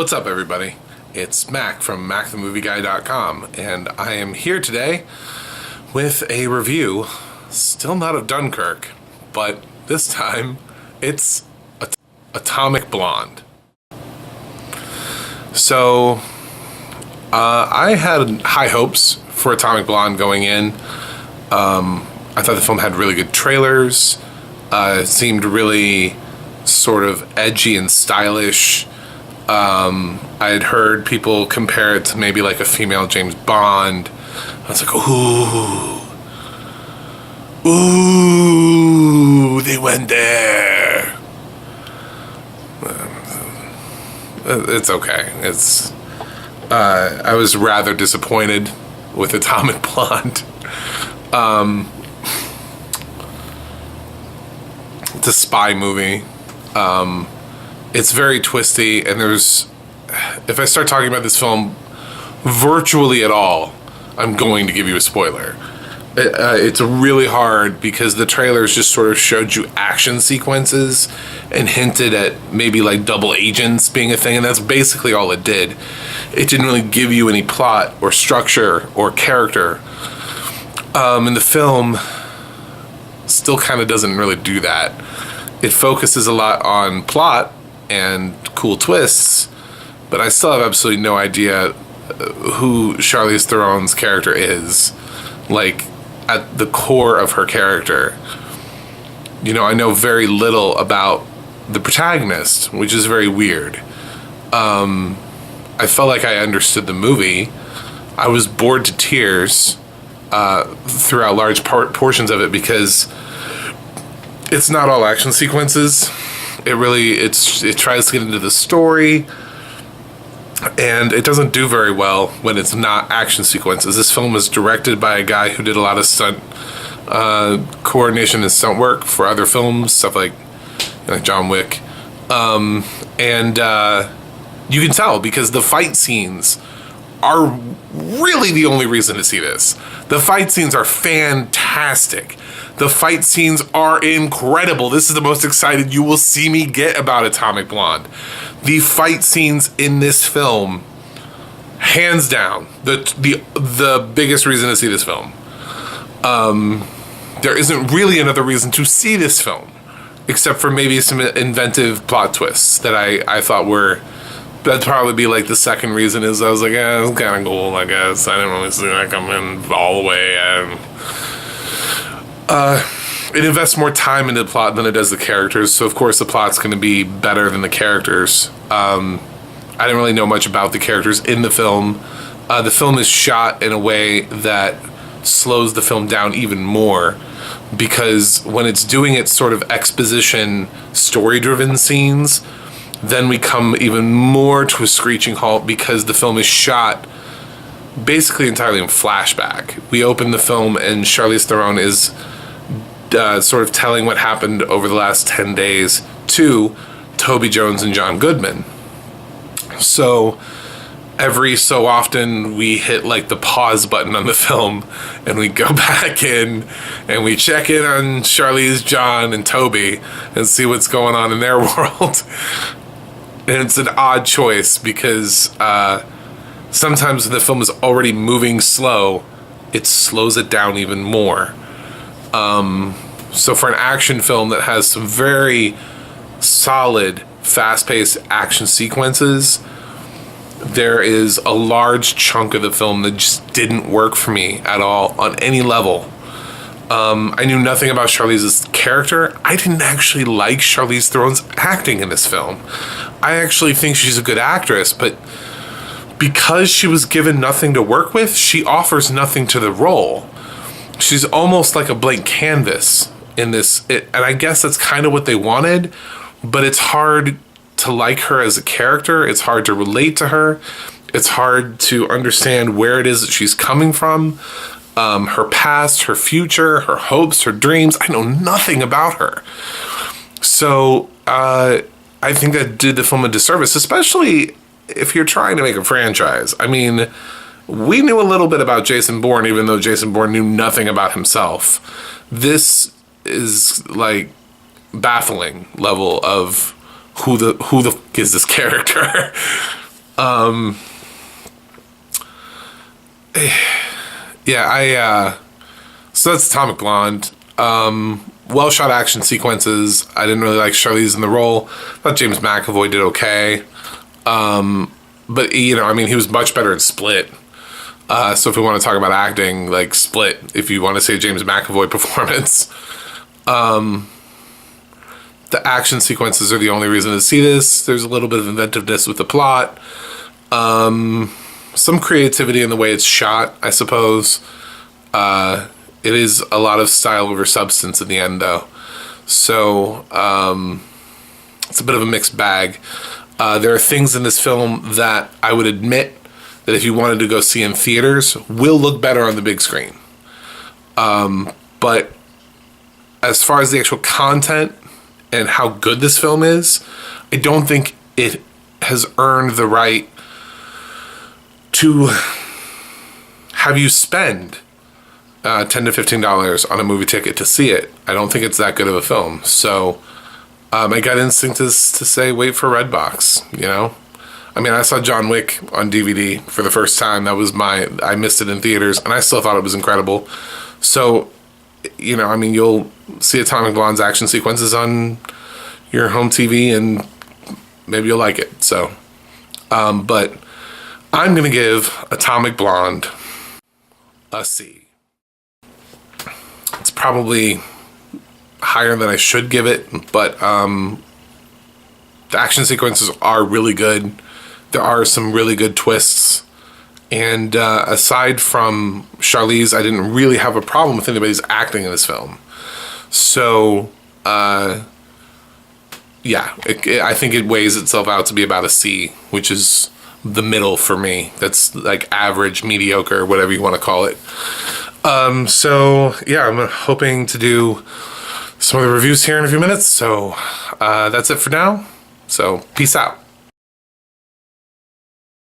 What's up, everybody? It's Mac from MacTheMovieGuy.com, and I am here today with a review, still not of Dunkirk, but this time it's Atomic Blonde. So, I had high hopes for Atomic Blonde going in. I thought the film had really good trailers. It seemed really sort of edgy and stylish. I had heard people compare it to maybe like a female James Bond. I was like, ooh, they went there. It's okay. I was rather disappointed with Atomic Blonde. It's a spy movie. It's very twisty, and if I start talking about this film virtually at all, I'm going to give you a spoiler. It's really hard because the trailers just sort of showed you action sequences and hinted at maybe like double agents being a thing, and that's basically all it did. It didn't really give you any plot or structure or character. And the film still kind of doesn't really do that. It focuses a lot on plot and cool twists, but I still have absolutely no idea who Charlize Theron's character is, like, at the core of her character. You know, I know very little about the protagonist, which is very weird. I felt like I understood the movie. I was bored to tears throughout large portions of it because it's not all action sequences. It tries to get into the story, and it doesn't do very well when it's not action sequences. This film was directed by a guy who did a lot of stunt coordination and stunt work for other films, stuff like John Wick, and you can tell because the fight scenes are really the only reason to see this. The fight scenes are fantastic. The fight scenes are incredible. This is the most excited you will see me get about Atomic Blonde. The fight scenes in this film, hands down, the biggest reason to see this film. There isn't really another reason to see this film, except for maybe some inventive plot twists that I thought were... That'd probably be like the second reason is I was like, it's kind of cool, I guess. I didn't really see that coming all the way. It invests more time into the plot than it does the characters, so of course the plot's going to be better than the characters. I didn't really know much about the characters in the film. The film is shot in a way that slows the film down even more, because when it's doing its sort of exposition, story-driven scenes, then we come even more to a screeching halt because the film is shot basically entirely in flashback. We open the film and Charlize Theron is sort of telling what happened over the last 10 days to Toby Jones and John Goodman. So every so often we hit like the pause button on the film and we go back in and we check in on Charlize, John, and Toby and see what's going on in their world. And it's an odd choice because sometimes when the film is already moving slow, it slows it down even more. So for an action film that has some very solid, fast-paced action sequences, there is a large chunk of the film that just didn't work for me at all on any level. I knew nothing about Charlize's character. I didn't actually like Charlize Theron's acting in this film. I actually think she's a good actress, but because she was given nothing to work with, she offers nothing to the role. She's almost like a blank canvas in this, and I guess that's kind of what they wanted, but it's hard to like her as a character. It's hard to relate to her. It's hard to understand where it is that she's coming from. Her past, her future, her hopes, her dreams. I know nothing about her. So I think that did the film a disservice, especially if you're trying to make a franchise. I mean, we knew a little bit about Jason Bourne, even though Jason Bourne knew nothing about himself. This is like baffling level of who the fuck is this character? Yeah, so that's Atomic Blonde. Well shot action sequences. I didn't really like Charlize in the role. I thought James McAvoy did okay. But, you know, I mean, he was much better in Split. So if we want to talk about acting, like Split, if you want to say James McAvoy performance, the action sequences are the only reason to see this. There's a little bit of inventiveness with the plot. Some creativity in the way it's shot, I suppose. It is a lot of style over substance in the end, though. So it's a bit of a mixed bag. There are things in this film that I would admit that if you wanted to go see in theaters will look better on the big screen. But as far as the actual content and how good this film is, I don't think it has earned the right to have you spend $10 to $15 on a movie ticket to see it. I don't think it's that good of a film. So my gut instinct is to say wait for Redbox, you know? I mean, I saw John Wick on DVD for the first time. I missed it in theaters, and I still thought it was incredible. So, you know, I mean, you'll see Atomic Blonde's action sequences on your home TV, and maybe you'll like it. So, but I'm going to give Atomic Blonde a C. It's probably higher than I should give it, but the action sequences are really good. There are some really good twists. And aside from Charlize, I didn't really have a problem with anybody's acting in this film. So, I think it weighs itself out to be about a C, which is the middle for me. That's like average, mediocre, whatever you want to call it. I'm hoping to do some of the reviews here in a few minutes. So that's it for now. So peace out.